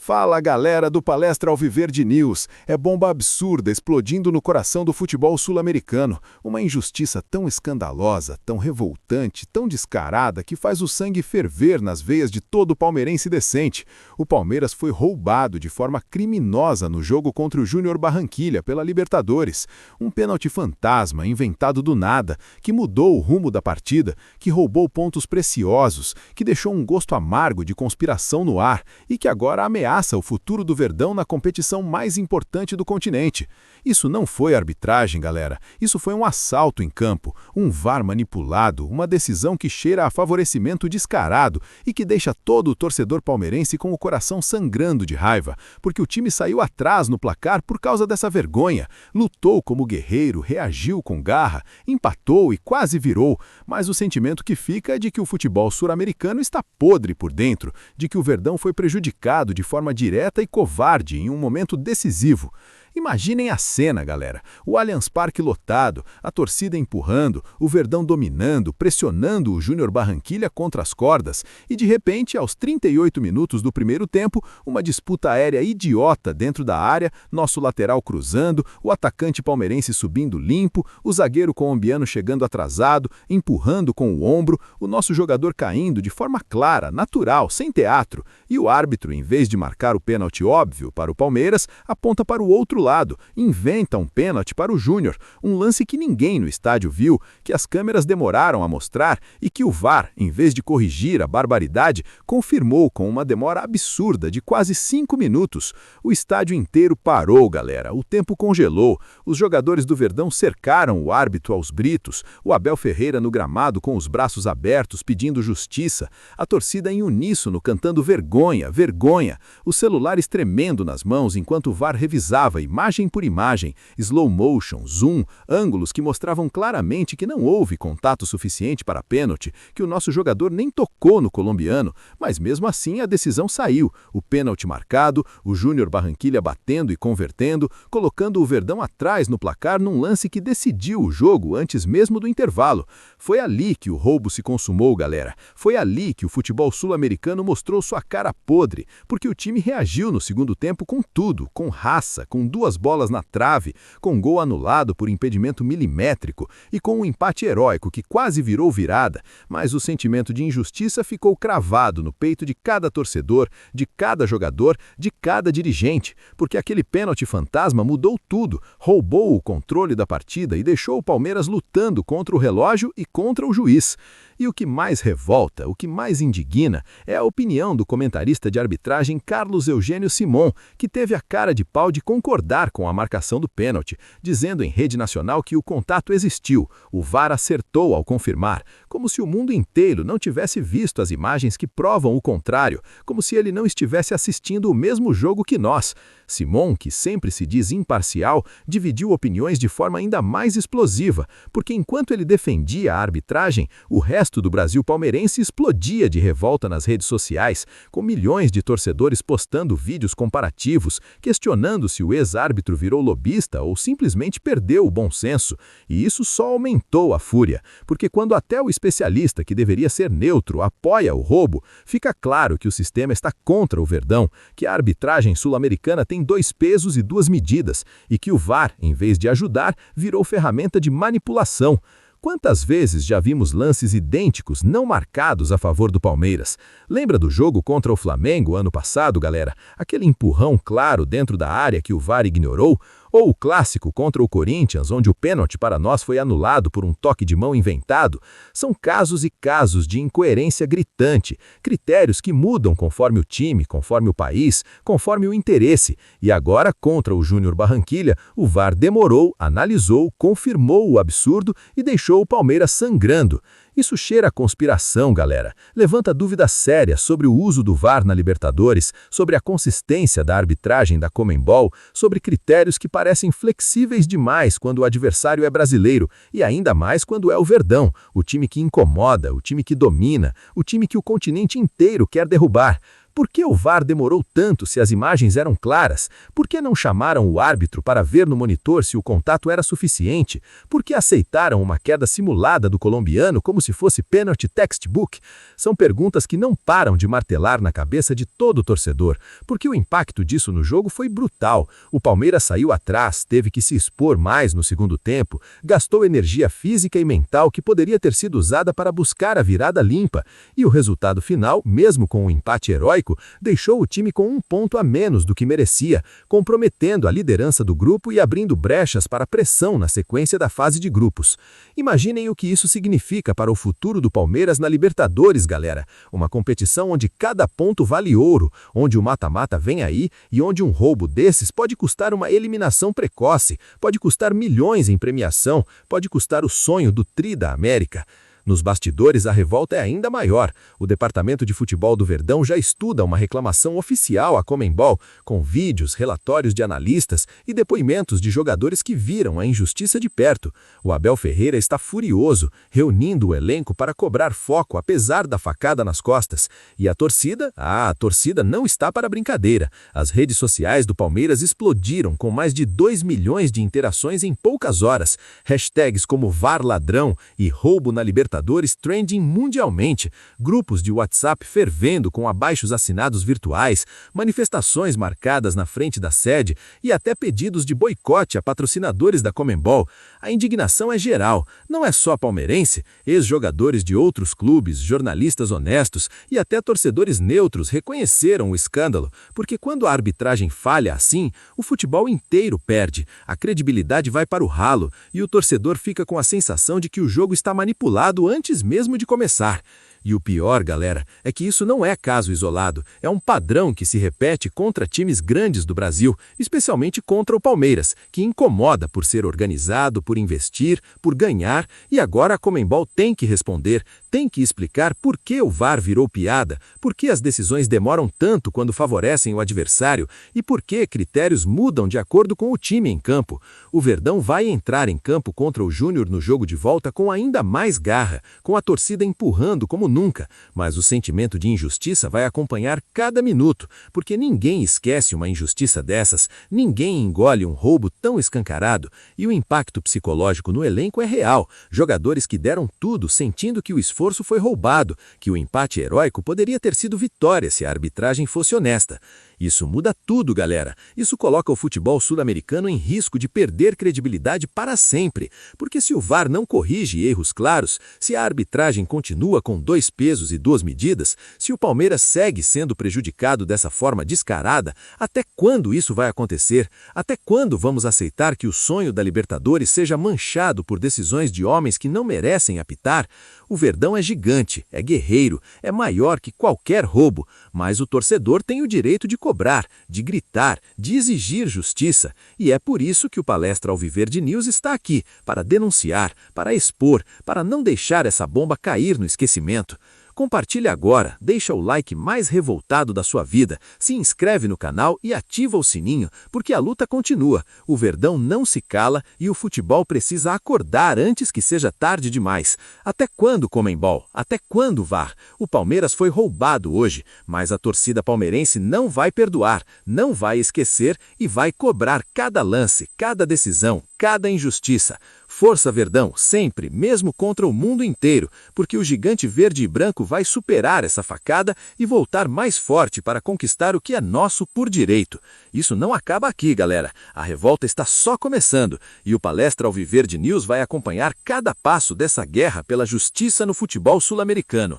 Fala galera do Palestra Alviverde News, é bomba absurda explodindo no coração do futebol sul-americano, uma injustiça tão escandalosa, tão revoltante, tão descarada que faz o sangue ferver nas veias de todo palmeirense decente. O Palmeiras foi roubado de forma criminosa no jogo contra o Júnior Barranquilla pela Libertadores, um pênalti fantasma inventado do nada, que mudou o rumo da partida, que roubou pontos preciosos, que deixou um gosto amargo de conspiração no ar e que agora ameaça o futuro do Verdão na competição mais importante do continente. Isso não foi arbitragem, galera. Isso foi um assalto em campo, um VAR manipulado, uma decisão que cheira a favorecimento descarado e que deixa todo o torcedor palmeirense com o coração sangrando de raiva, porque o time saiu atrás no placar por causa dessa vergonha, lutou como guerreiro, reagiu com garra, empatou e quase virou, mas o sentimento que fica é de que o futebol sul-americano está podre por dentro, de que o Verdão foi prejudicado de forma direta e covarde em um momento decisivo. Imaginem a cena, galera. O Allianz Parque lotado, a torcida empurrando, o Verdão dominando, pressionando o Júnior Barranquilla contra as cordas e, de repente, aos 38 minutos do primeiro tempo, uma disputa aérea idiota dentro da área, nosso lateral cruzando, o atacante palmeirense subindo limpo, o zagueiro colombiano chegando atrasado, empurrando com o ombro, o nosso jogador caindo de forma clara, natural, sem teatro, e o árbitro, em vez de marcar o pênalti óbvio para o Palmeiras, aponta para o outro lado, inventa um pênalti para o Júnior, um lance que ninguém no estádio viu, que as câmeras demoraram a mostrar e que o VAR, em vez de corrigir a barbaridade, confirmou com uma demora absurda de quase 5 minutos. O estádio inteiro parou, galera, o tempo congelou, os jogadores do Verdão cercaram o árbitro aos britos, o Abel Ferreira no gramado com os braços abertos pedindo justiça, a torcida em uníssono cantando vergonha, vergonha, os celulares tremendo nas mãos enquanto o VAR revisava imagem por imagem, slow motion, zoom, ângulos que mostravam claramente que não houve contato suficiente para pênalti, que o nosso jogador nem tocou no colombiano, mas mesmo assim a decisão saiu, o pênalti marcado, o Júnior Barranquilla batendo e convertendo, colocando o Verdão atrás no placar num lance que decidiu o jogo antes mesmo do intervalo. Foi ali que o roubo se consumou, galera. Foi ali que o futebol sul-americano mostrou sua cara podre, porque o time reagiu no segundo tempo com tudo, com raça, com duas bolas na trave, com gol anulado por impedimento milimétrico e com um empate heróico que quase virou virada, mas o sentimento de injustiça ficou cravado no peito de cada torcedor, de cada jogador, de cada dirigente, porque aquele pênalti fantasma mudou tudo, roubou o controle da partida e deixou o Palmeiras lutando contra o relógio e contra o juiz. E o que mais revolta, o que mais indigna, é a opinião do comentarista de arbitragem Carlos Eugênio Simon, que teve a cara de pau de concordar com a marcação do pênalti, dizendo em rede nacional que o contato existiu, o VAR acertou ao confirmar, como se o mundo inteiro não tivesse visto as imagens que provam o contrário, como se ele não estivesse assistindo o mesmo jogo que nós. Simon, que sempre se diz imparcial, dividiu opiniões de forma ainda mais explosiva, porque enquanto ele defendia a arbitragem, o resto do Brasil palmeirense explodia de revolta nas redes sociais, com milhões de torcedores postando vídeos comparativos, questionando se o ex-árbitro virou lobista ou simplesmente perdeu o bom senso. E isso só aumentou a fúria, porque quando até o especialista, que deveria ser neutro, apoia o roubo, fica claro que o sistema está contra o Verdão, que a arbitragem sul-americana tem 2 pesos e 2 medidas, e que o VAR, em vez de ajudar, virou ferramenta de manipulação. Quantas vezes já vimos lances idênticos não marcados a favor do Palmeiras? Lembra do jogo contra o Flamengo ano passado, galera? Aquele empurrão claro dentro da área que o VAR ignorou? Ou o clássico contra o Corinthians, onde o pênalti para nós foi anulado por um toque de mão inventado? São casos e casos de incoerência gritante, critérios que mudam conforme o time, conforme o país, conforme o interesse. E agora, contra o Júnior Barranquilla, o VAR demorou, analisou, confirmou o absurdo e deixou o Palmeiras sangrando. Isso cheira a conspiração, galera. Levanta dúvidas sérias sobre o uso do VAR na Libertadores, sobre a consistência da arbitragem da Conmebol, sobre critérios que parecem flexíveis demais quando o adversário é brasileiro, e ainda mais quando é o Verdão, o time que incomoda, o time que domina, o time que o continente inteiro quer derrubar. Por que o VAR demorou tanto se as imagens eram claras? Por que não chamaram o árbitro para ver no monitor se o contato era suficiente? Por que aceitaram uma queda simulada do colombiano como se fosse pênalti textbook? São perguntas que não param de martelar na cabeça de todo torcedor, porque o impacto disso no jogo foi brutal. O Palmeiras saiu atrás, teve que se expor mais no segundo tempo, gastou energia física e mental que poderia ter sido usada para buscar a virada limpa. E o resultado final, mesmo com um empate heróico, deixou o time com 1 ponto a menos do que merecia, comprometendo a liderança do grupo e abrindo brechas para pressão na sequência da fase de grupos. Imaginem o que isso significa para o futuro do Palmeiras na Libertadores, galera. Uma competição onde cada ponto vale ouro, onde o mata-mata vem aí e onde um roubo desses pode custar uma eliminação precoce, pode custar milhões em premiação, pode custar o sonho do Tri da América. Nos bastidores, a revolta é ainda maior. O Departamento de Futebol do Verdão já estuda uma reclamação oficial à Conmebol, com vídeos, relatórios de analistas e depoimentos de jogadores que viram a injustiça de perto. O Abel Ferreira está furioso, reunindo o elenco para cobrar foco apesar da facada nas costas. E a torcida? A torcida não está para brincadeira. As redes sociais do Palmeiras explodiram com mais de 2 milhões de interações em poucas horas. Hashtags como VAR ladrão e roubo na Libertadores trending mundialmente, grupos de WhatsApp fervendo com abaixos-assinados virtuais, manifestações marcadas na frente da sede e até pedidos de boicote a patrocinadores da Conmebol. A indignação é geral, não é só palmeirense, ex-jogadores de outros clubes, jornalistas honestos e até torcedores neutros reconheceram o escândalo, porque quando a arbitragem falha assim, o futebol inteiro perde, a credibilidade vai para o ralo e o torcedor fica com a sensação de que o jogo está manipulado antes mesmo de começar. E o pior, galera, é que isso não é caso isolado, é um padrão que se repete contra times grandes do Brasil, especialmente contra o Palmeiras, que incomoda por ser organizado, por investir, por ganhar, e agora a Conmebol tem que responder, tem que explicar por que o VAR virou piada, por que as decisões demoram tanto quando favorecem o adversário e por que critérios mudam de acordo com o time em campo. O Verdão vai entrar em campo contra o Júnior no jogo de volta com ainda mais garra, com a torcida empurrando como nunca, mas o sentimento de injustiça vai acompanhar cada minuto, porque ninguém esquece uma injustiça dessas, ninguém engole um roubo tão escancarado, e o impacto psicológico no elenco é real, jogadores que deram tudo sentindo que o esforço foi roubado, que o empate heróico poderia ter sido vitória se a arbitragem fosse honesta. Isso muda tudo, galera. Isso coloca o futebol sul-americano em risco de perder credibilidade para sempre, porque se o VAR não corrige erros claros, se a arbitragem continua com 2 pesos e 2 medidas, se o Palmeiras segue sendo prejudicado dessa forma descarada, até quando isso vai acontecer? Até quando vamos aceitar que o sonho da Libertadores seja manchado por decisões de homens que não merecem apitar? O Verdão é gigante, é guerreiro, é maior que qualquer roubo, mas o torcedor tem o direito de cobrar, de gritar, de exigir justiça. E é por isso que o Palestra Alviverde News está aqui, para denunciar, para expor, para não deixar essa bomba cair no esquecimento. Compartilhe agora, deixa o like mais revoltado da sua vida, se inscreve no canal e ativa o sininho, porque a luta continua, o Verdão não se cala e o futebol precisa acordar antes que seja tarde demais. Até quando, Conmebol? Até quando, VAR? O Palmeiras foi roubado hoje, mas a torcida palmeirense não vai perdoar, não vai esquecer e vai cobrar cada lance, cada decisão, cada injustiça. Força Verdão, sempre, mesmo contra o mundo inteiro, porque o gigante verde e branco vai superar essa facada e voltar mais forte para conquistar o que é nosso por direito. Isso não acaba aqui, galera. A revolta está só começando e o Palestra Alviverde News vai acompanhar cada passo dessa guerra pela justiça no futebol sul-americano.